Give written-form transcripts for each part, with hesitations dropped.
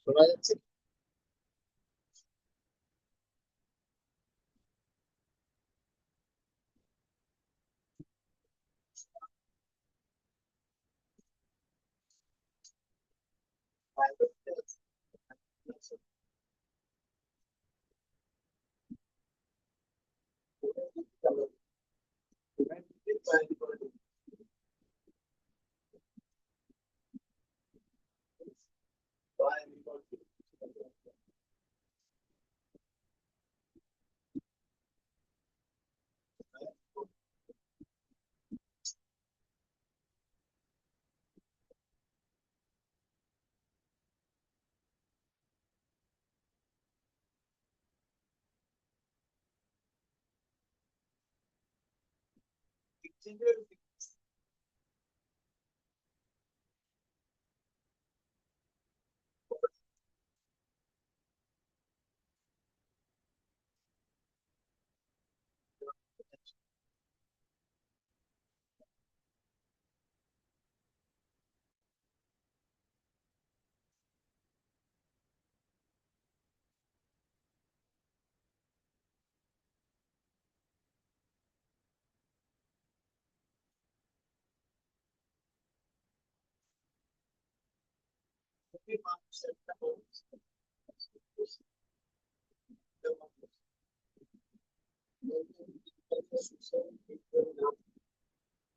শোনা যাচ্ছে?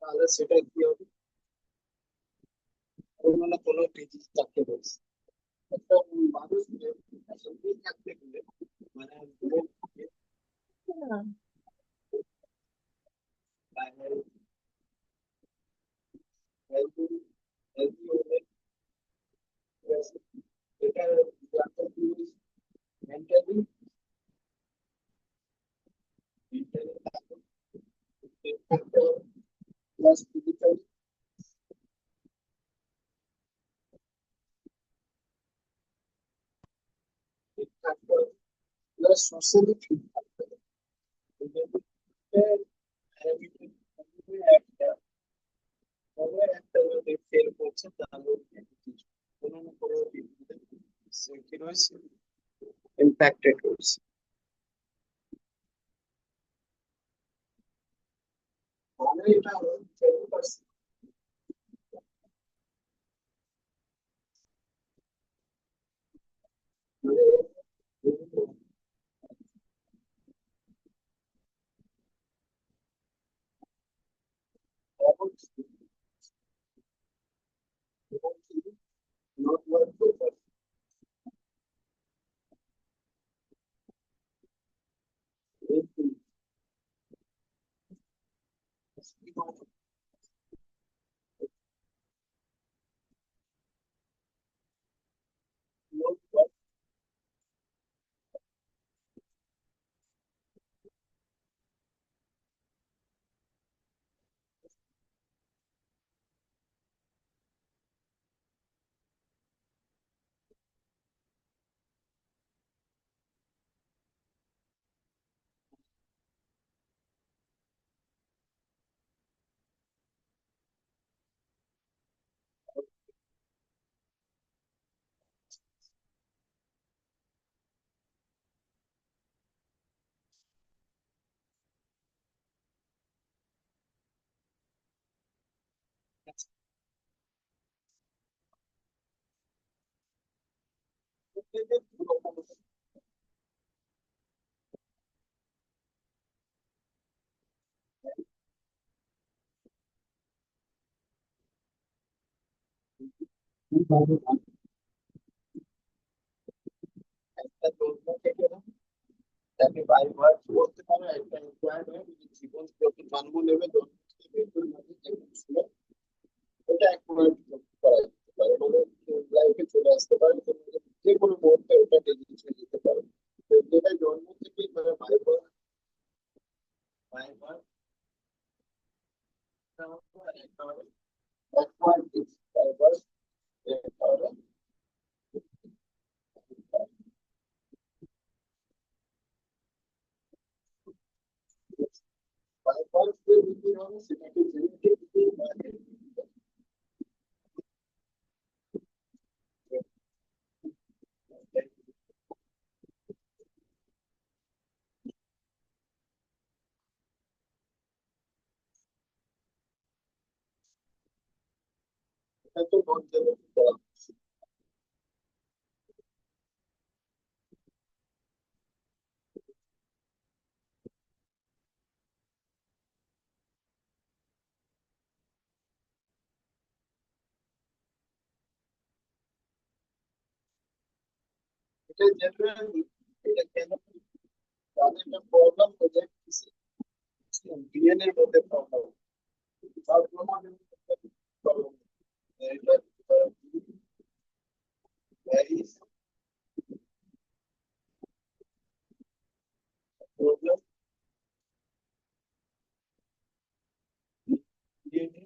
তাহলে সেটা কি হবে? কোনো কোনো ডিজিজ থাকতে বলছে একটা মানুষ সঙ্গেই থাকতে গেলে মানে এটা মেন্টালি প্লাস ফিজিক্যালি ঠিক থাকতে হবে প্লাস সোশ্যালি ঠিক থাকতে হবে। এই যে একটা তবে একটা যদি ফেল করছে তাহলে কোনো না কোনো দিকে সে কি রয়েছে ইম্প্যাক্টেড রয়েছে। তাহলে এটা ফেল করছে মানে not work for একটা জন্ম থেকে তাকে বাইবার করতে পারে একটা এমপ্লয়েড হয়ে নিজের জীবন যত জন্ম নেবে জন্ম থেকে মৃত্যুর মাঝে যেমন ছিল ওটা অ্যাকুরেট করা যেতে পারে মানে লাইফে চলে আসতে পারে তো যে কোনো মুহূর্তে ওটা ডেলিভারি হয়ে যেতে পারে তো যেটা জন্ম থেকে মানে বাইবার বাইবার ব্যাকওয়ার্ড বাইবার বাইবার যে দিতে হবে সেটাকে জেনেটিক এটা তো নন জেনেটিক বলা হচ্ছে। এটা জেনারেলি, এটা কেন তাদের একটা প্রবলেম হয়ে যায়, ডিএনএ এর মধ্যে প্রবলেম, তার প্রমাণের প্রবলেম, এটা ভ্যারিস প্রবলেম ডিএনএ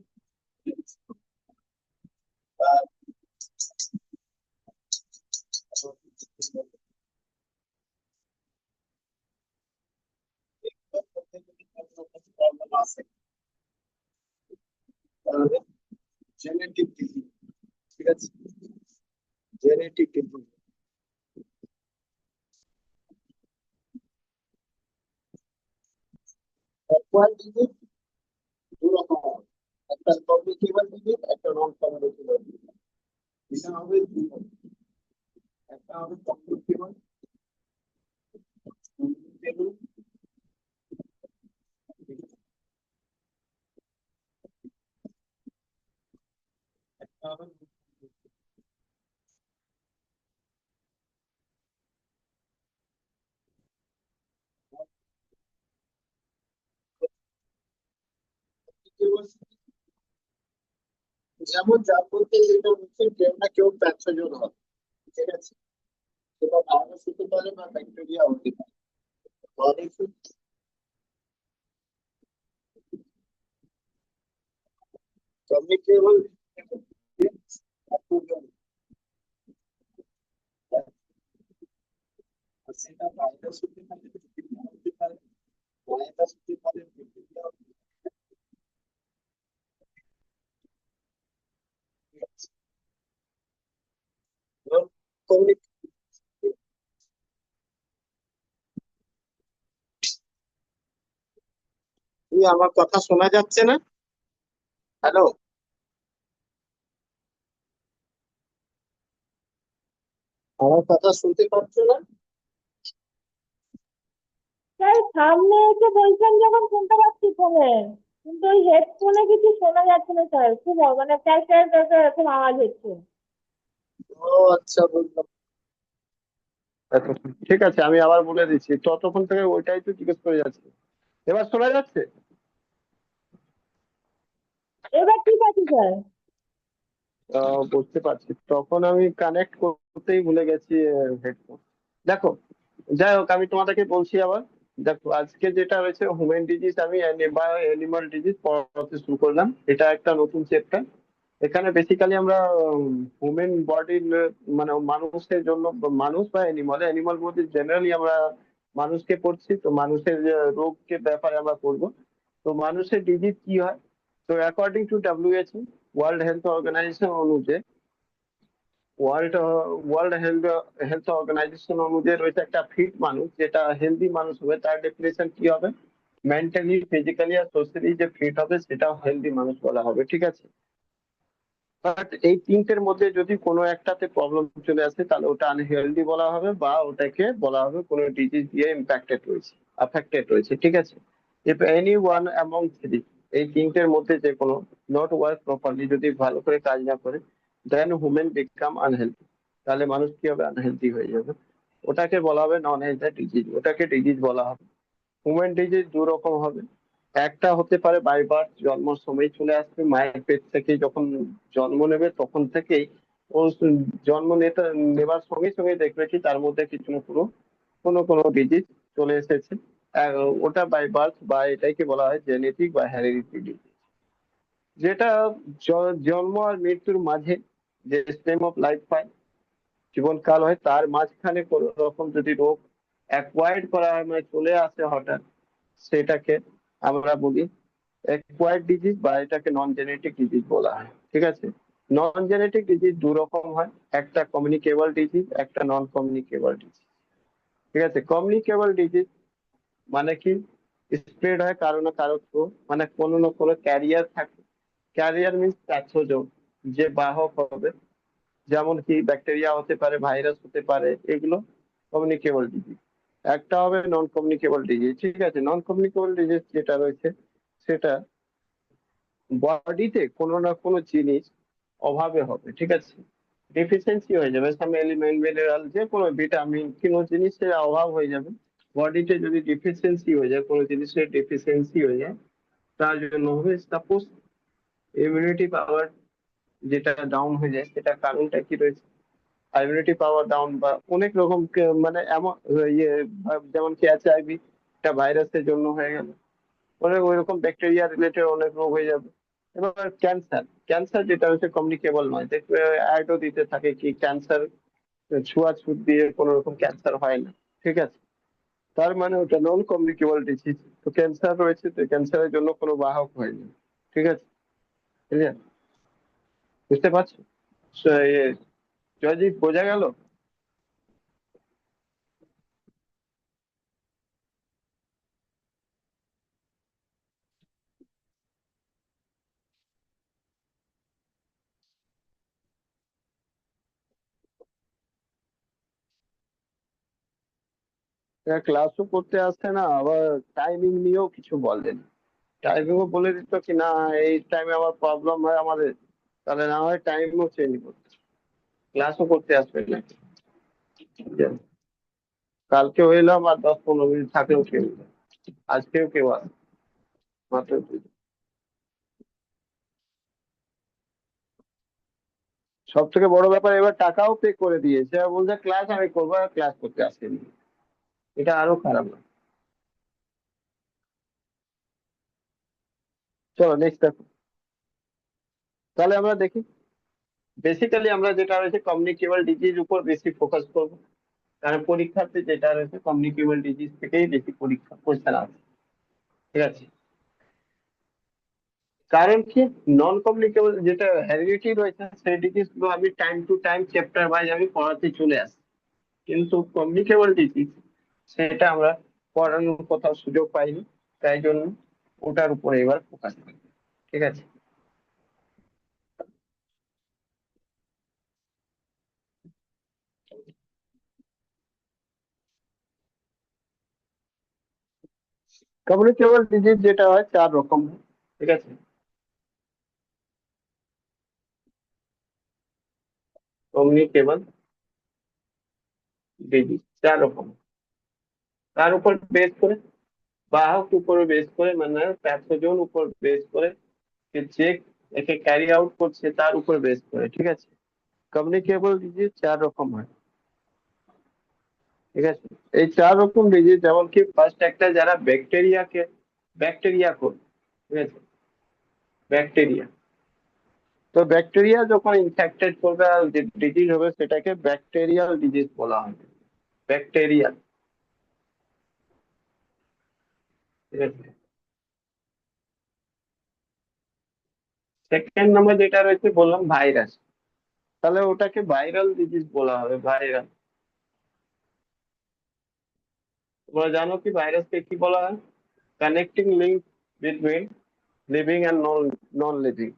আর প্রবলেম আছে, তাহলে জেনেটিক ডিজিজ, ঠিক আছে, জেনেটিক ডিজিজ। অ্যাকোয়ার্ড ডিজিজ দু রকম হয়, একটা কমিউনিকেবল ডিজিজ, একটা নন কমিউনিকেবল ডিজিজ। এটা হবে দুই রকম। একটা হবে কমিউনিকেবল, কমিউনিকেবল, একটা হবে non-communicable। যেমন যার মধ্যে যেটা হচ্ছে কেউ না কেউ প্যাথোজেন হবে, ঠিক আছে, সেটা ভাইরাস হতে পারে বা ব্যাকটেরিয়া হতে পারে। অনেক কমিউনিকেবল প্যাথোজেন, সেটা ভাইরাস হতে পারে, ব্যাকটেরিয়া হতে পারে, ভাইরাস হতে পারে, ব্যাকটেরিয়া হতে পারে। Non-communicable। তুমি আমার কথা শোনা যাচ্ছে না? হ্যালো, আমার কথা শুনতে পাচ্ছ না? তাই সামনে এসে বলছেন যখন শুনতে পাচ্ছি ফোনে, কিন্তু ওই হেডফোনে কিছু শোনা যাচ্ছে না স্যার, খুব মানে প্যার প্যার প্যার প্যার এরকম আওয়াজ হচ্ছে। ও আচ্ছা, বুঝলাম। আচ্ছা, ঠিক আছে, আমি আবার বলে দিচ্ছি, ততক্ষণ থেকে ওইটাই তো জিজ্ঞেস করে যাচ্ছে। এবার শোনা যাচ্ছে? এবার ঠিক আছে স্যার। বুঝতে পারছি, তখন আমি কানেক্ট করতেই ভুলে গেছি হেডফোন। দেখো, যাই হোক, আমি তোমাদেরকে বলছি আবার। দেখো, আজকে যেটা হয়েছে হিউম্যান ডিজিজ, আমি অ্যানিমাল ডিজিজ পড়াতে শুরু করলাম। এটা একটা নতুন চ্যাপ্টার। এখানে বেসিক্যালি আমরা হিউম্যান বডির, মানে মানুষের জন্য, মানুষ বা অ্যানিমাল, অ্যানিমাল বলতে জেনারেলি আমরা মানুষকে পড়ছি, তো মানুষের রোগকে ব্যাপারে আমরা পড়বো। তো মানুষের ডিজিজ কি হয়? তো according to WHO, world health organization অনুযায়ী, world world health health organization অনুযায়ী রয়েছে একটা ফিট মানুষ, যেটা হেলদি মানুষ হবে, তার ডেফিনেশন কি হবে? মেন্টালি, ফিজিক্যালি আর সোশ্যালি যে ফিট হবে সেটা হেলদি মানুষ বলা হবে, ঠিক আছে। বাট এই তিনটের মধ্যে যদি কোনো একটাতে প্রবলেম চলে আসে, তাহলে ওটা আনহেলদি বলা হবে, বা ওটাকে বলা হবে কোনো ডিজিজ দিয়ে ইম্প্যাক্টেড রয়েছে, অ্যাফেক্টেড রয়েছে, ঠিক আছে। If any one among three, এই তিনটের মধ্যে যে কোনো নট ওয়ার্ক প্রপারলি, যদি ভালো করে কাজ না করে, দেন হুমেন বিকাম আনহেলদি, তাহলে মানুষ কি হবে? আনহেলদি হয়ে যাবে। ওটাকে বলা হবে নন হেলথ ডিজিজ, ওটাকে ডিজিজ বলা হবে। হিউম্যান ডিজিজ দু রকম হবে। একটা হতে পারে বাই বার্থ, জন্মের সময় চলে আসবে, মায়ের পেট থেকে যখন জন্ম নেবে তখন থেকেই ও জন্ম নেবার সঙ্গে সঙ্গে দেখবে কি তার মধ্যে কিছু না কোনো কোনো ডিজিজ চলে এসেছে। আর ওটা বাই বার্থ, বা এটাকে বলা হয় জেনেটিক বা হেরিডিটি ডিজিজ। যেটা জন্ম আর মৃত্যুর মাঝে যে স্টেম অফ লাইফ পায়, জীবনকাল হয়, তার মাঝখানে কোনো রকম যদি রোগ অ্যাকোয়ার্ড করা হয়, মানে চলে আসে হঠাৎ, সেটাকে আমরা বলি অ্যাকোয়ার্ড ডিজিজ, বা এটাকে নন জেনেটিক ডিজিজ বলা হয়, ঠিক আছে। নন জেনেটিক ডিজিজ দু রকম হয়, একটা কমিউনিকেবল ডিজিজ, একটা নন কমিউনিকেবল ডিজিজ, ঠিক আছে। কমিউনিকেবল ডিজিজ মানে কি? স্প্রেড হয় কারো না কারো থ্রু, মানে কোনো না কোনো ক্যারিয়ার থাকে। ক্যারিয়ার মিন্স প্যাথোজোন, যে বাহক হবে, যেমন কি ব্যাকটেরিয়া হতে পারে, ভাইরাস হতে পারে, এগুলো কমিউনিকেবল ডিজিজ। একটা হবে নন কমিউনিকেবল ডিজিজ। ঠিক আছে, নন কমিউনিকেবল ডিজিজ যেটা রয়েছে সেটা বডিতে কোনো না কোনো জিনিস অভাবে হবে। ঠিক আছে, ডেফিসিয়েন্সি হয়ে যাবে, সাম এলিমেন্ট, মিনারেল, যে কোনো ভিটামিন, কোনো জিনিসের অভাব হয়ে যাবে। বডিতে যদি ডেফিসিয়েন্সি হয়ে যায়, কোনো জিনিসের ডেফিসিয়েন্সি হয়ে যায়, তার জন্য হবে সাপোজ ইমিউনিটি পাওয়ার যেটা ডাউন হয়ে যায়, সেটা কারণটা কি রয়েছে? ইমিউনিটি পাওয়ার ডাউন বা অনেক রকম মানে এমন ইয়ে যেমন কি এইচআইভি, একটা ভাইরাসের জন্য হয়ে গেল, অনেক ওই রকম ব্যাকটেরিয়া রিলেটেড অনেক রোগ হয়ে যাবে। এবার ক্যান্সার, ক্যান্সার যেটা হচ্ছে কমিউনিকেবল নয়, দেখবে অ্যাডও দিতে থাকে কি ক্যান্সার ছোঁয়াছুত দিয়ে কোনো রকম ক্যান্সার হয় না। ঠিক আছে, তার মানে ওটা নন কমিউনিকেবল ডিজিজ। তো ক্যান্সার রয়েছে, তো ক্যান্সারের জন্য কোনো বাহক হয়নি। ঠিক আছে, ক্লিয়ার? বুঝতে পারছো? জয়দীপ, বোঝা গেল? ক্লাসও করতে আসছে না, আবার টাইমিং নিয়েও কিছু বলেন। টাইমিংও বলে দিত কি না, এই টাইমে আবার প্রবলেম হয় আমাদের, তাহলে না হয় টাইমও চেঞ্জ করতে, ক্লাসও করতে আসবে না। কালকেও এলাম আর 10-15 মিনিট থাকলেও কেউ এলো। আজকেও কেউ আসে, মাত্র সব থেকে বড় ব্যাপার, এবার টাকাও পে করে দিয়েছে আর বলছে ক্লাস আমি করবো, আর ক্লাস করতে আসেনি। এটা আরো খারাপ না? চলো নেক্সট দেখো। তাহলে আমরা দেখি, বেসিক্যালি আমরা যেটা রয়েছে কমিউনিকেবল ডিজিজ উপর বেশি ফোকাস করব, কারণ পরীক্ষাতে যেটা রয়েছে কমিউনিকেবল ডিজিজ থেকেই বেশি পরীক্ষা কোশ্চেন আসে। ঠিক আছে, কারণ কি, নন কমিউনিকেবল যেটা হেরিডিটি রয়েছে সেই ডিজিজ গুলো আমি time to time chapter wise আমি পড়াতে চলে আসি, কিন্তু কমিউনিকেবল ডিজিজ সেটা আমরা পড়ানোর কোথাও সুযোগ পাইনি, তাই জন্য ওটার উপরে এবার ফোকাস করি। ঠিক আছে, কমিউনিকেবল ডিজিজ যেটা হয় 4 রকম হয়। ঠিক আছে, কমিউনিকেবল ডিজিজ 4 রকম। তার উপর বেস করে, বাহক উপরে বেস করে, মানে প্যাথোজন উপর বেস করে, যে যে একে ক্যারি আউট করছে তার উপর বেস করে। ঠিক আছে, কমিউনিকেবল ডিজিজ 4 রকম হয়। ঠিক আছে, এই 4 রকম ডিজিজ যেমন কি ফার্স্ট একটা, যারা ব্যাকটেরিয়াকে, ব্যাকটেরিয়া কোন, ঠিক আছে, ব্যাকটেরিয়া, তো ব্যাকটেরিয়া যখন ইনফেক্টেড করবে আর যে ডিজিজ হবে সেটাকে ব্যাকটেরিয়াল ডিজিজ বলা হয়। ব্যাকটেরিয়া। ঠিক আছে, সেকেন্ড নম্বর যেটা রয়েছে বললাম ভাইরাস, তাহলে ওটাকে ভাইরাল ডিজিজ বলা হবে, ভাইরাল। তোমরা জানো কি ভাইরাসকে কি বলা হয়? Connecting link between living and non non living.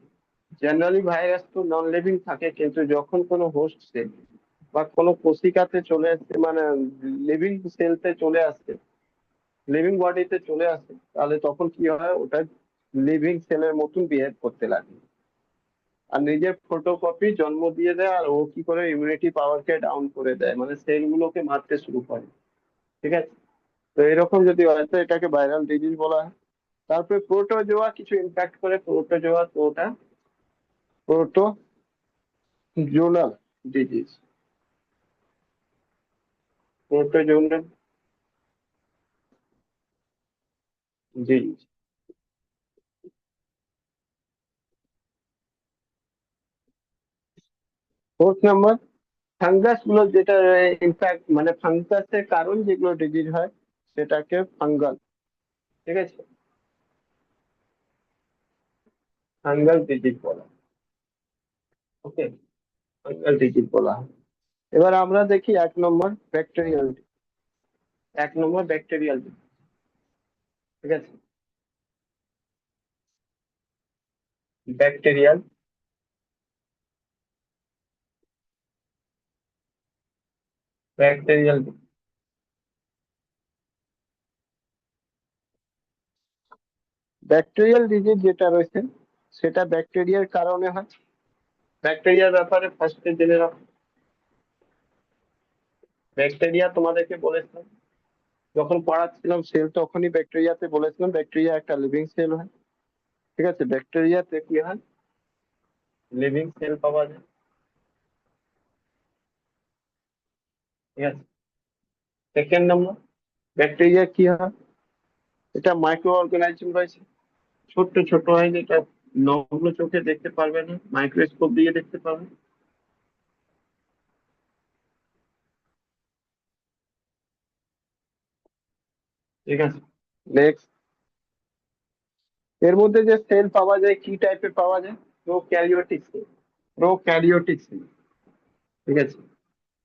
Generally virus তো নন লিভিং থাকে, কিন্তু যখন কোনো হোস্ট সেল বা কোনো কোশিকাতে চলে আসছে, মানে লিভিং সেলতে চলে আসছে, লিভিং বডিতে চলে আসে, তাহলে তখন কি হয়, ওটা লিভিং সেলের মতন বিহেভ করতে লাগে আর নিজের ফটোকপি জন্ম দিয়ে দেয়, আর ও কি করে ইমিউনিটি পাওয়ারকে ডাউন করে দেয়, মানে সেলগুলোকে মারতে শুরু করে। ঠিক আছে, তো এরকম যদি হয় তো এটাকে ভাইরাল ডিজিজ বলা হয়। তারপরে প্রোটোজোয়া কিছু ইম্প্যাক্ট করে, প্রোটোজোয়া, তো ওটা protozonal disease, protozonal disease. Fourth number, fungus গুলো, যেটা ইনফ্যাক্ট মানে ফাঙ্গাসের কারণ যেগুলো ডিজিজ হয় সেটাকে ফাঙ্গাল, ঠিক আছে, ফাঙ্গাল ডিজিজ বলা। ওকে, ফাঙ্গাল ডিজিজ বলা হয়। এবার আমরা দেখি 1 নম্বর ব্যাকটেরিয়াল, 1 নম্বর ব্যাকটেরিয়াল ডিজিজ। ঠিক আছে, ব্যাকটেরিয়াল ব্যাকটেরিয়াল ব্যাকটেরিয়াল ডিজিজ যেটা রয়েছে সেটা ব্যাকটেরিয়ার কারণে হয়। ব্যাকটেরিয়ার ব্যাপারে ফার্স্টে জেনে রাখো। ব্যাকটেরিয়া তোমাদেরকে বলেছিলাম যখন পড়াচ্ছিলাম সেল, তখনই ব্যাকটেরিয়াতে বলেছিলাম ব্যাকটেরিয়া একটা লিভিং সেল হয়। ঠিক আছে, ব্যাকটেরিয়াতে কি হয়, লিভিং সেল পাওয়া যায়। ঠিক আছে, সেকেন্ড নম্বর, ব্যাকটেরিয়া কি হয়, এটা মাইক্রো অর্গানিজম রয়েছে, ছোট্ট ছোট হয়, যেটা নগ্ন চোখে দেখতে পারবে না, মাইক্রোস্কোপ দিয়ে দেখতে পারবে। ঠিক আছে, নেক্সট, এর মধ্যে যে সেল পাওয়া যায় কি টাইপের পাওয়া যায়, প্রোক্যারিওটিক সেল। প্রোক্যারিওটিক সেল, ঠিক আছে,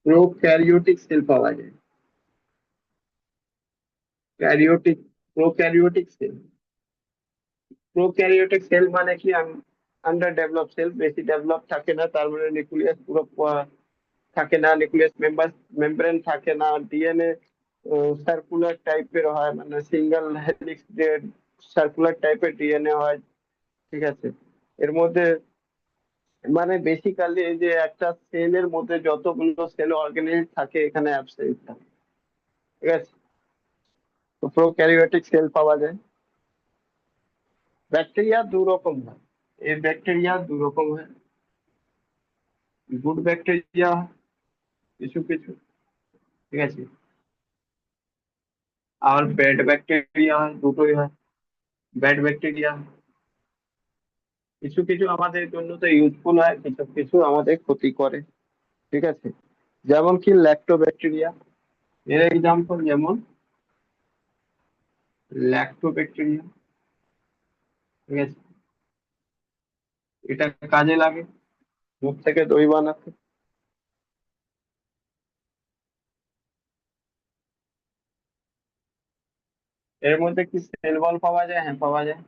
প্রোক্যারিওটিক সেল পাওয়া যায়। Karyotic, prokaryotic sell. Prokaryotic sell মানে কি, আন্ডার ডেভেলপ সেল, বেশি ডেভেলপ থাকে না, তার মানে নিউক্লিয়াস পুরো থাকে না, নিউক্লিয়াস মেমব্রেন থাকে না, ডিএনএ সার্কুলার টাইপের হয়, মানে সিঙ্গেল হেলিক্স যে সার্কুলার টাইপের ডিএনএ হয়। ঠিক আছে, এর মধ্যে মানে বেসিক্যালি এই যে একটা সেলের মধ্যে যতগুলো সেল অর্গানিজ থাকে এখানে অ্যাবসেন্ট থাকে। ঠিক আছে, তো প্রোক্যারিওটিক সেল পাওয়া যায়। ব্যাকটেরিয়া দু রকম হয়, এই ব্যাকটেরিয়া দু রকম হয়, গুড ব্যাকটেরিয়া কিছু কিছু, ঠিক আছে, আর ব্যাড ব্যাকটেরিয়া হয়, দুটোই হয়। ব্যাড ব্যাকটেরিয়া কিছু কিছু আমাদের জন্য তো ইউজফুল হয়, কিছু কিছু আমাদের ক্ষতি করে। ঠিক আছে, যেমন কি ল্যাক্টোব্যাকটেরিয়া, এর এক্সাম্পল যেমন ল্যাক্টোব্যাকটেরিয়া। ঠিক আছে, এটা কাজে লাগে দুধ থেকে দই বানাতে। এর মধ্যে কি সেল ওয়াল পাওয়া যায়, হ্যাঁ পাওয়া যায়।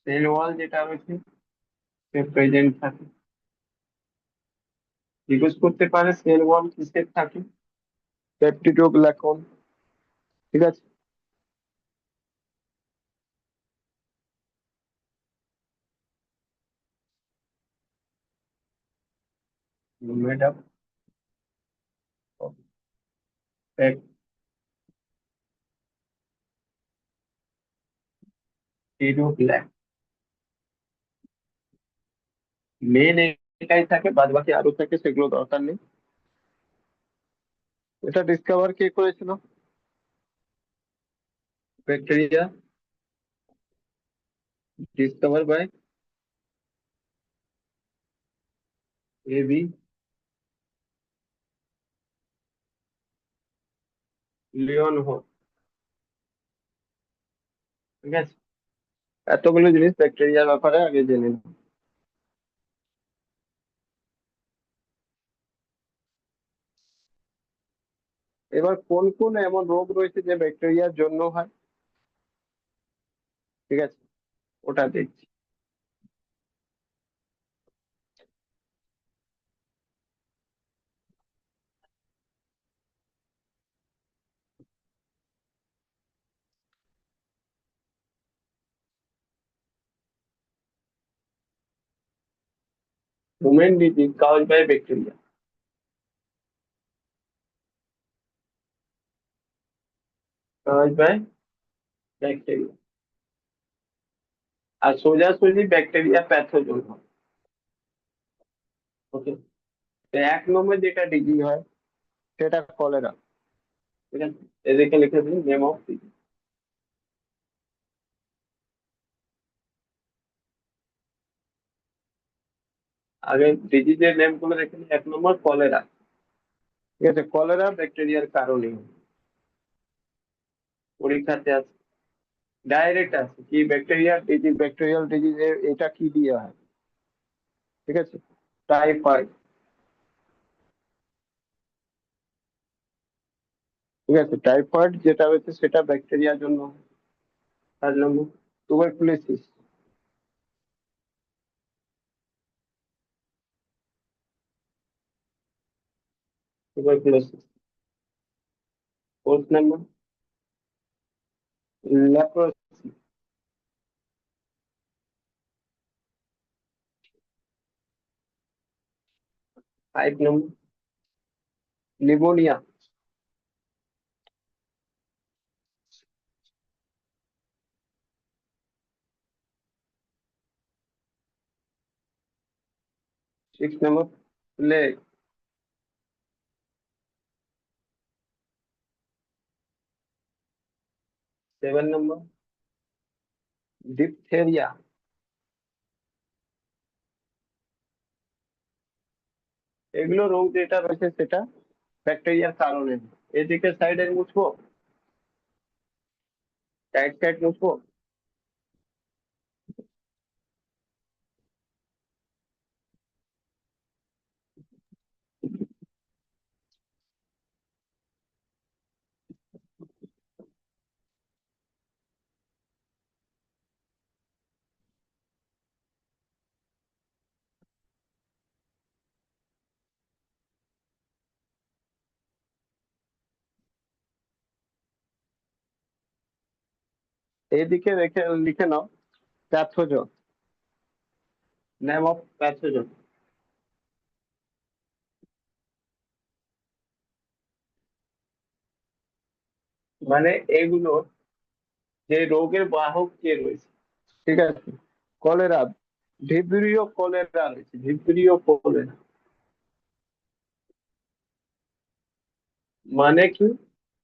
সেল ওয়াল যেটা রয়েছে সে প্রেজেন্ট থাকে। জিজ্ঞেস করতে পারে সেল ওয়াল কিসের থাকে, পেপটিডোগ্লাইকন। ঠিক আছে, মেড আপ পেপটিডোগ্লাইকন, মেন এটাই থাকে, বাদ বাকি আরো থাকে, সেগুলো দরকার নেই। এটা ডিসকভার কে করেছিল, ব্যাকটেরিয়া ডিসকভার বাই এবি লিওন হো। ঠিক আছে, এতগুলো জিনিস ব্যাকটেরিয়ার ব্যাপারে আগে জেনে নিই। এবার কোন কোন এমন রোগ রয়েছে যে ব্যাকটেরিয়ার জন্য হয়, ঠিক আছে, ওটা দেখছি। হিউম্যান ডিজিজ কাজ বাই ব্যাকটেরিয়া, কাজ বাই ব্যাকটেরিয়া, আর সোজাসুজি ব্যাকটেরিয়া প্যাথোজেন হয়। ওকে, তো এক নম্বর যেটা ডিজিজ হয় সেটা কলেরা। ঠিক আছে, এদেরকে লিখে দিন নেম অফ ডিজিজ। আগে ডিজিজের নেম গুলো দেখে নিই। এক নম্বর কলেরা। ঠিক আছে, কলেরা ব্যাকটেরিয়ার কারণে হয়। পরীক্ষাতে আছে, ডাইরেক্ট আছে কি ব্যাকটেরিয়াল ডিজিজ, ব্যাকটেরিয়াল ডিজিজ এটা কি দিয়ে হয়। ঠিক আছে, টাইফয়েড। ঠিক আছে, টাইফয়েড যেটা হচ্ছে সেটা ব্যাকটেরিয়ার জন্য হয়। 4 নম্বর টুবারকুলোসিস। টুবারকুলোসিস Fourth number, leprosy. Five number, pneumonia. Six number, plague. Seven number, diphtheria. এগুলো রোগ যেটা রয়েছে সেটা ব্যাকটেরিয়ার কারণে। এদিকে সাইডে মুছবো, সাইড সাইড মুছবো। এইদিকে রেখে লিখে নাও প্যাথোজন, নেম অফ প্যাথোজন। মানে এগুলো যে রোগের বাহক কে রয়েছে, ঠিক আছে। কলেরা, ভিব্রিও কলেরা রয়েছে, ভিব্রিও কলেরা। মানে কি,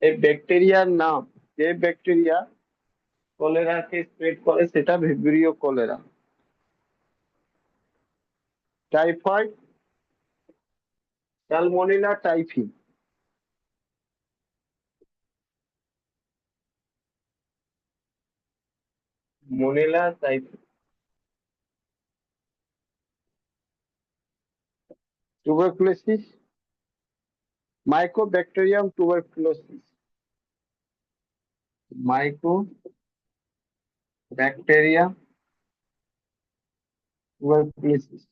এই ব্যাকটেরিয়ার নাম, যে ব্যাকটেরিয়া কলেরাকে স্প্রেড করে সেটা vibrio cholera. Typhoid, salmonella typhi. মোনেলা typhi. Tuberculosis, mycobacterium tuberculosis. Mycobacterium tuberculosis.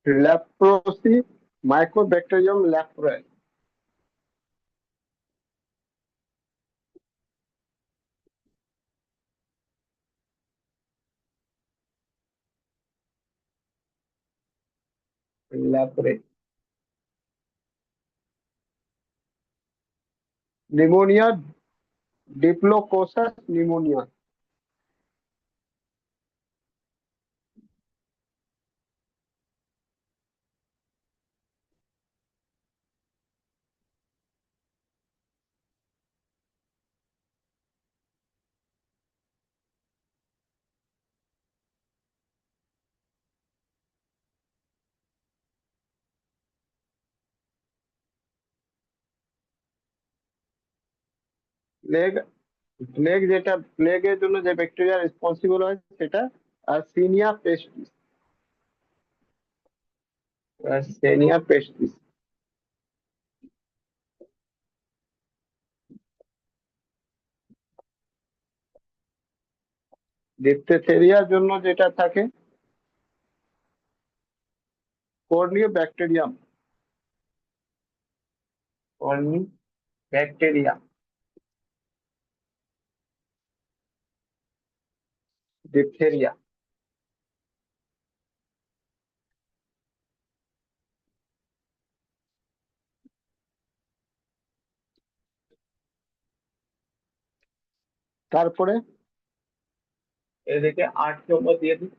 Leprosy, mycobacterium leprae. Leprae. Pneumonia, diplococcus pneumonia. Plague, plague যেটা প্লেগের জন্য যে ব্যাকটেরিয়া রেসপন্সিবল হয় সেটা আর্সেনিয়া পেস্টিস। আর্সেনিয়া পেস্টিস। ডিপথেরিয়ার জন্য যেটা থাকে কর্নিও ব্যাকটেরিয়াম, কর্নি ব্যাকটেরিয়া, ডিপথেরিয়া। তারপরে এদিকে 8 নম্বর দিয়ে দিই।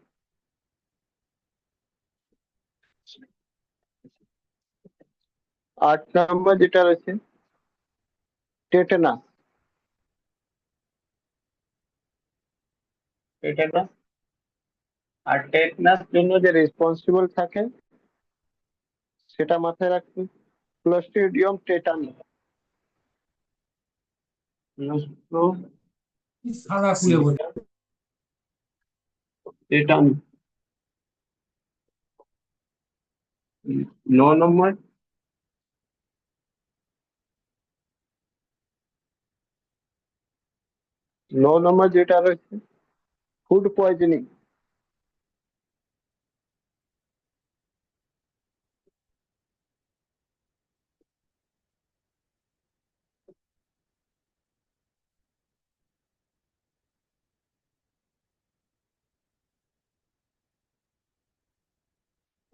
8 নম্বর যেটা রয়েছে টেটানাস। টেটানাস, আর টেটানাস জন্য যে রেসপন্সিবল থাকে সেটা মাথায় রাখবে ক্লোস্ট্রিডিয়াম টেটানি। সাদা ফুলে বলে টেটানি। 9 নম্বর, 9 নম্বর যেটা রয়েছে food poisoning,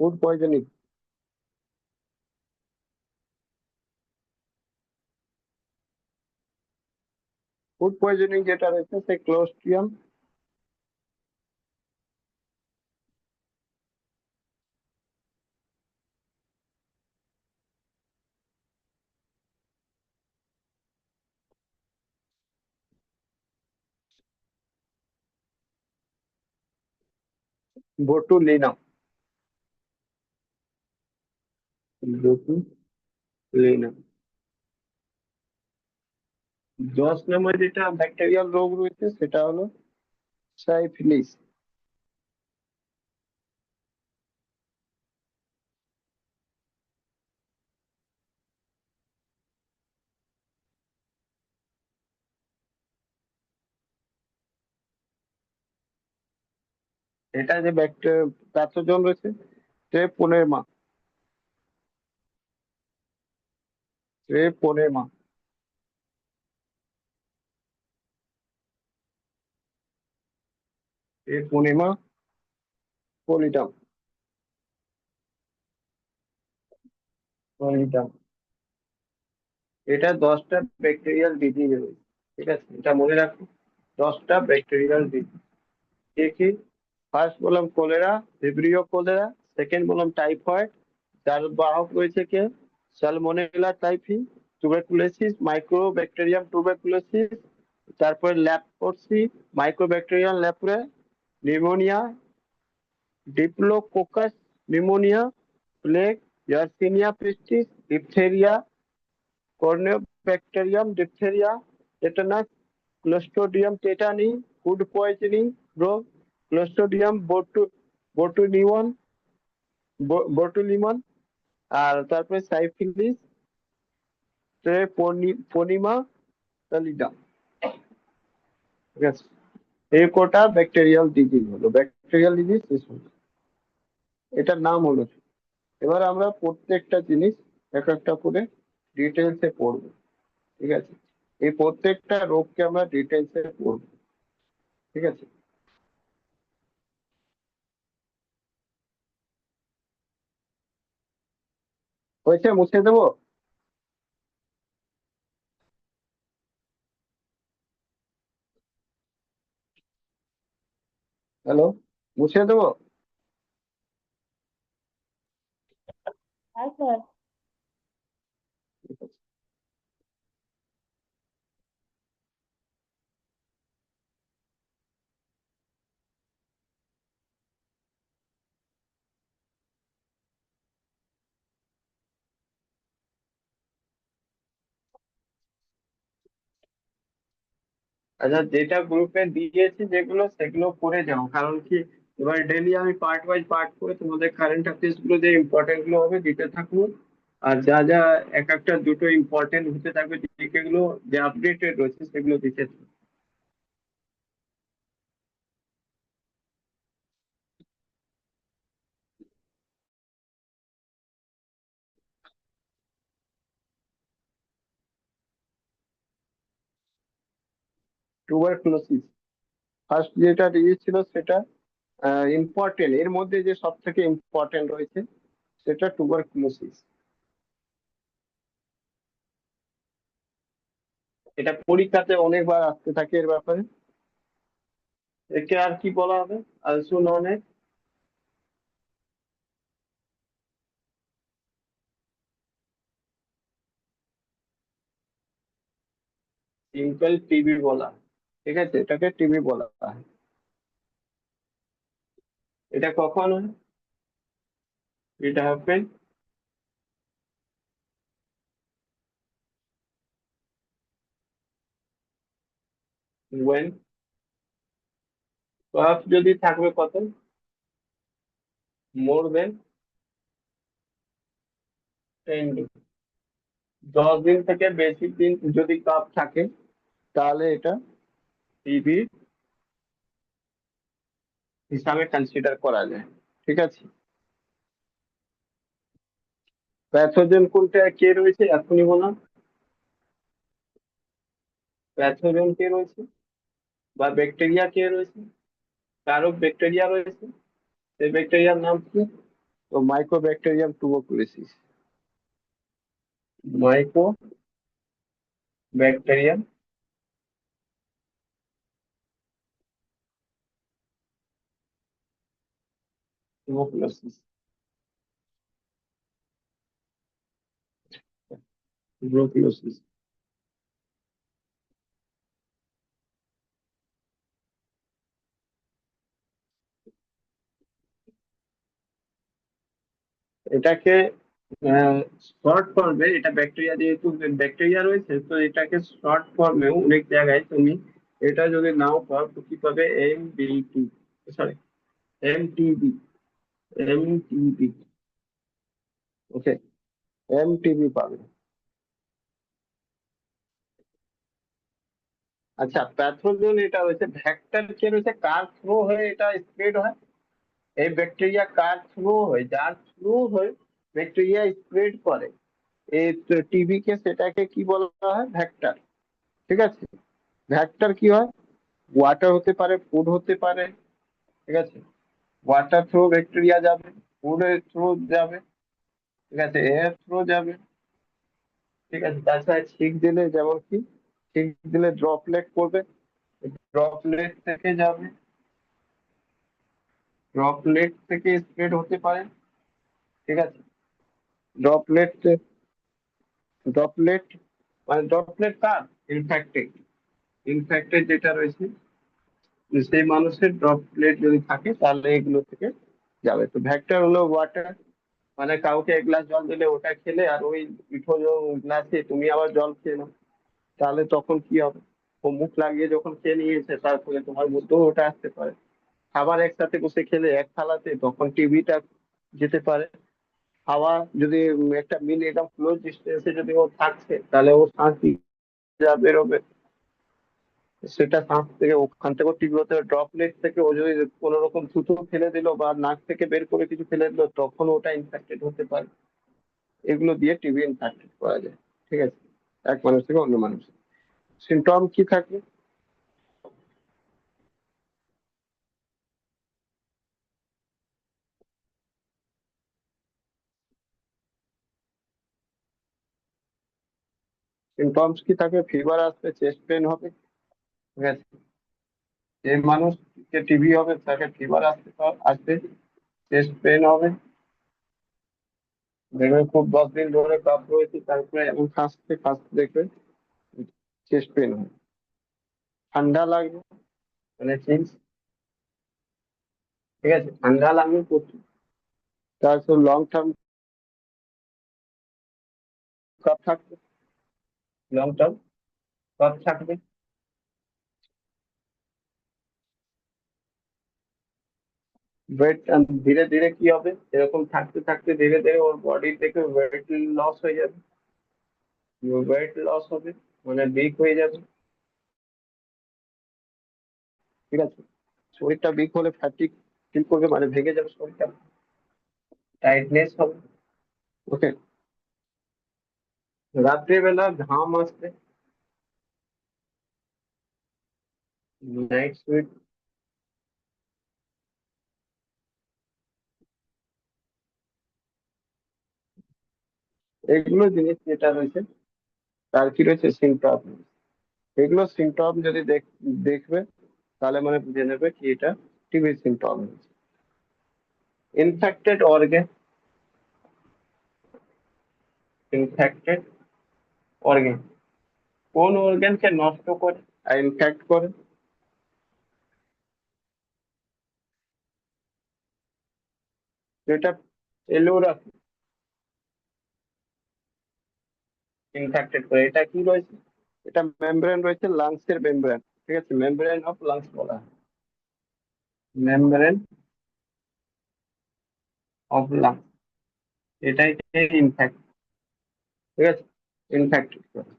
food poisoning. Food poisoning যেটা রয়েছে সে ক্লোস্ট্রিয়াম। Botulinum, botulinum. 10 নম্বর যেটা ব্যাকটেরিয়াল রোগ রয়েছে সেটা হলো সাইফিলিস। এটা যে প্যাথোজন রয়েছে ট্রেপোনেমা, ট্রেপোনেমা, ট্রেপোনেমা পলিটাম, পলিটাম। এটা 10টা ব্যাকটেরিয়াল ডিজিজ রয়েছে, ঠিক আছে, এটা মনে রাখো। 10টা ব্যাকটেরিয়াল ডিজিজ কি কি? ফার্স্ট বললাম কলেরা, ভিব্রিও কলেরা। সেকেন্ড বললাম টাইফয়েড, যার বাহক রয়েছে কে? Salmonella typhi. Tuberculosis, microbacterium tuberculosis. তারপরে leprosy, microbacterium leprae. Pneumonia, diplococcus pneumonia. Plague, yersinia pestis. Diphtheria, corynebacterium diphtheria. Tetanus, clostridium tetani. Food poisoning রোগ, ক্লোস্ট্রিডিয়াম বোটুলিমন, বোটুলিমন। আর তারপরে সাইফিলিস, ট্রেপোনিমা প্যালিডাম। ঠিক আছে, এই কটা ব্যাকটেরিয়াল ডিজিজ হলো, ব্যাকটেরিয়াল ডিজিজ শেষ হলো। এটার নাম হলো। এবার আমরা প্রত্যেকটা জিনিস এক একটা করে ডিটেলসে পড়বো, ঠিক আছে। এই প্রত্যেকটা রোগকে আমরা ডিটেলসে পড়বো, ঠিক আছে। হয়েছে, মুছে দেবো? হ্যালো, মুছে দেবো? হ্যাঁ স্যার। ঠিক আছে। আচ্ছা, যেটা গ্রুপে দিয়েছি যেগুলো সেগুলো করে যাও, কারণ কি এবার ডেলি আমি পার্ট ওয়াইজ পার্ট করে তোমাদের কারেন্ট অ্যাফেয়ার্স গুলো যে ইম্পর্টেন্ট গুলো হবে দিতে থাকবো। আর যা যা এক একটা দুটো ইম্পর্টেন্ট হতে থাকবে, যেগুলো যে আপডেটেড রয়েছে সেগুলো দিতে থাকবো। টুবারকুলোসিস ফার্স্ট যেটা দিয়েছিল সেটা ইম্পর্টেন্ট, এর মধ্যে যে সব থেকে ইম্পর্টেন্ট রয়েছে সেটা টুবারকুলোসিস। এটা পরীক্ষাতে অনেকবার আসতে থাকে এর ব্যাপারে। একে আর কি বলা হবে? Also known as simple TB বলা হয়। ঠিক আছে, এটাকে টিবি বলা হয়। এটা কখন হয়? এটা হ্যাপেন ওয়েন কফ যদি থাকবে কত? মোর দেন 10 দিন। 10 দিন থেকে বেশি দিন যদি কফ থাকে তাহলে এটা টিবি হিসাবে কনসিডার করা যায়। ঠিক আছে, প্যাথোজেন কোনটা কে রয়েছে এখনই বললাম, প্যাথোজেন কে রয়েছে বা ব্যাকটেরিয়া কে রয়েছে, কারো ব্যাকটেরিয়া রয়েছে, সেই ব্যাকটেরিয়ার নাম কি? তো মাইক্রোব্যাকটেরিয়াম টুবারকুলোসিস, মাইক্রো ব্যাকটেরিয়াম টুবারকুলোসিস, টুবারকুলোসিস। এটাকে শর্ট ফর্মে, এটা ব্যাকটেরিয়া যেহেতু ব্যাকটেরিয়া রয়েছে, তো এটাকে শর্ট ফর্মে অনেক জায়গায় তুমি এটা যদি নাও পাও তো কি পাবে, MBT, সরি MTB, MTB। ওকে, MTB পাবে। আচ্ছা, প্যাথোজেন এটা রয়েছে, ভেক্টর কে রয়েছে, কার থ্রু হয়ে এটা স্প্রেড হয়, এই ব্যাকটেরিয়া কার থ্রু হয়ে, যার থ্রু হয়ে ব্যাকটেরিয়া স্প্রেড করে এই টিবি কে, সেটাকে কি বলা হয়, ভেক্টর। ঠিক আছে, ভেক্টর কি হয়, ওয়াটার হতে পারে, ফুড হতে পারে। ঠিক আছে, ওয়াটার থ্রু ব্যাকটেরিয়া যাবে, ফুডের থ্রু যাবে, ঠিক আছে, এয়ার থ্রু যাবে। ঠিক আছে, তাছাড়া ছিক দিলে, যেমন কি ছিক দিলে ড্রপলেট করবে, ড্রপলেট থেকে যাবে, ড্রপলেট থেকে স্প্রেড হতে পারে। ঠিক আছে, ড্রপলেট, ড্রপলেট মানে ড্রপলেট কার, ইনফেক্টেড, ইনফেক্টেড যেটা রয়েছে সেই মানুষের ড্রপলেট যদি থাকে তাহলে এগুলো থেকে যাবে। তো ভেক্টর হলো ওয়াটার, মানে কাউকে এক গ্লাস জল দিলে ওটা খেলে আর ওই পিঠো গ্লাসে তুমি আবার জল খেয়ে নাও, তাহলে তখন কি হবে, ও মুখ লাগিয়ে যখন খেয়ে নিয়েছে তারপরে তোমার মধ্যেও ওটা আসতে পারে। খাবার একসাথে বসে খেলে এক থালাতে, তখন টিভিটা যেতে পারে। হাওয়া যদি একটা মিল একদম ক্লোজ ডিস্টেন্সে যদি ও থাকছে, তাহলে ও শ্বাস দিয়ে যা বেরোবে সেটা শ্বাস থেকে, ওখান থেকে টিভি হতে, ড্রপলেট থেকে ও যদি কোনো রকম থুতু ফেলে দিল বা নাক থেকে বের করে কিছু ফেলে দিল, তখন ওটা ইনফেক্টেড হতে পারে। এগুলো দিয়ে টিবি ইনফেক্টেড করা যায়। ঠিক আছে, এক মানুষ থেকে অন্য মানুষ। সিমটম কি থাকবে, সিমটমস কি থাকবে, ফিভার আসবে, চেস্ট পেন হবে। ঠিক আছে, যে মানুষকে টিবি হবে তাকে ফিভার আসবে, চেস্ট পেন হবে, দেখবে খুব 10 দিন ধরে কাপ রয়েছে, তারপরে এমন কাশতে কাশতে দেখবে চেস্ট পেন হয়, ঠান্ডা লাগবে, মানে চিন্স। ঠিক আছে, ঠান্ডা লাগবে প্রচুর, তারপর লং টার্ম কাপ থাকবে, লং টার্ম কাপ থাকবে। ওয়েট ধীরে ধীরে কি হবে, এরকম থাকতে থাকতে ধীরে ধীরে ওর বডি থেকে ওয়েট লস হয়ে যাবে, ওয়েট লস হবে, মানে উইক হয়ে যাবে। ঠিক আছে, শরীরটা উইক হলে ফ্যাটিক ফিল করবে, মানে ভেঙে যাবে শরীরটা, টাইটনেস হবে। ওকে, রাত্রিবেলা ঘাম আসবে, নাইট সুইট, এগুলো জিনিস যেটা রয়েছে, তার কি রয়েছে সিমটম, এগুলো সিমটম যদি দেখবে, তাহলে মানে বুঝে নেবে কি এটা TB symptom. Infected organ, infected organ কোন অর্গানকে নষ্ট করে আর ইনফেক্ট করে, যেটা এলোরা ইনফেক্টেড করে, এটা কি রয়েছে, এটা মেমব্রেন রয়েছে, লাংস এর মেমব্রেন। ঠিক আছে, মেমব্রেন অফ লাংস বলা হয়, মেমব্রেন অফ লাংস, এটাই ইনফেক্ট। ঠিক আছে, ইনফেক্টেড করে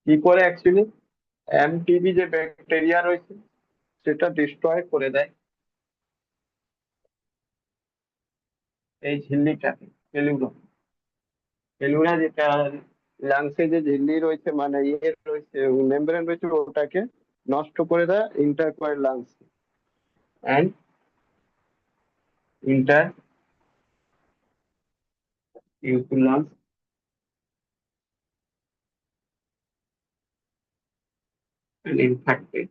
কি করে অ্যাকচুয়ালি, এমটিবি যে ব্যাকটেরিয়া রয়েছে সেটা ডিস্ট্রয় করে দেয় এই ঝিল্লিটাকে, ফেলুরা। ফেলুরা যেটা লাংসে যে ঝিল্লি রয়েছে, মানে ইয়ে রয়েছে, মেমব্রেন রয়েছে, ওটাকে নষ্ট করে দেয় ইন্টারকয়েড lungs and inter lungs and infected।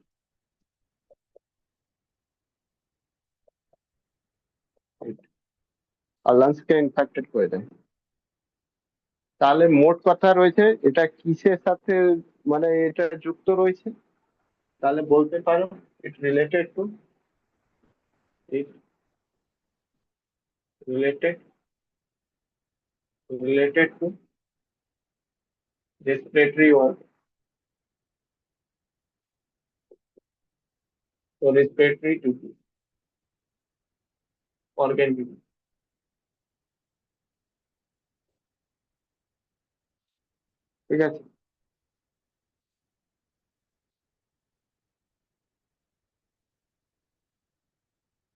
আর লাংস কে ইনফেক্টেড করে দেয়। তাহলে মোট কথা রয়েছে এটা কিসের সাথে, মানে এটা যুক্ত রয়েছে, তাহলে বলতে পারো it it related related to respiratory or respiratory disease, organ disease। ঠিক আছে।